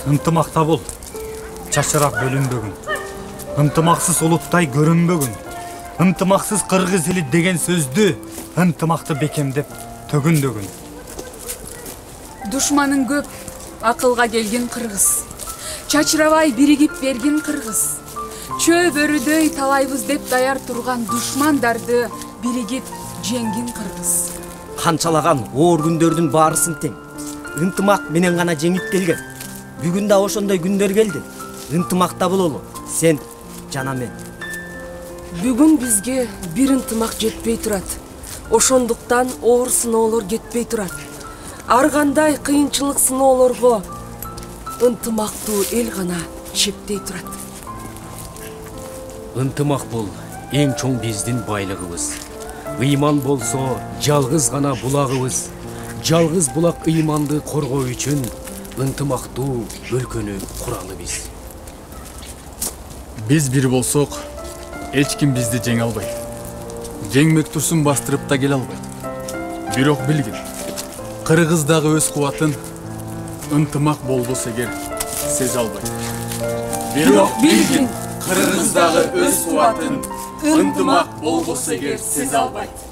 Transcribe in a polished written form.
Ынтымакта бол, чачырап бөлүнбөгүн. Ынтымаксыз улуттай көрүнбөгүн. Ынтымаксыз кыргыз эли деген сөздү ынтымакты бекемдеп төгүндөгүн. Душманын көп, акылга келген кыргыз. Чачырабай биригип берген кыргыз. Чөө бөрүдөй талайбыз деп даяр турган душмандарды биригип жеңген кыргыз. Канчалаган оор күндөрдүн баарысын тең ынтымак менен гана жеңип келген. Бүгүн да ошондой күндөр келди. Ынтымакта бололу, сен жана мен. Бүгүн бизге бир ынтымак жетпей турат. Ошондуктан оор сыноолор кетпей турат. Ар кандай кыйынчылык сыноолорго ынтымактуу эл гана чектей турат. Ынтымак бул эң чоң биздин байлыгыбыз. Ыйман болсо жалгыз гана булагыбыз. Жалгыз булак ыйманды коргоо үчүн ынтымактуу өлкөнү куралы биз. Биз бир болсок, эч ким бизди жеңе албайт. Жеңмек турсун бастырып да келе албайт. Бирок билгин, кыргыз дагы өз кубатын ынтымак болбосо эгер сезе албайт. Бирок билгин, кыргыз дагы өз кубатын ынтымак болбосо эгер сезе албайт.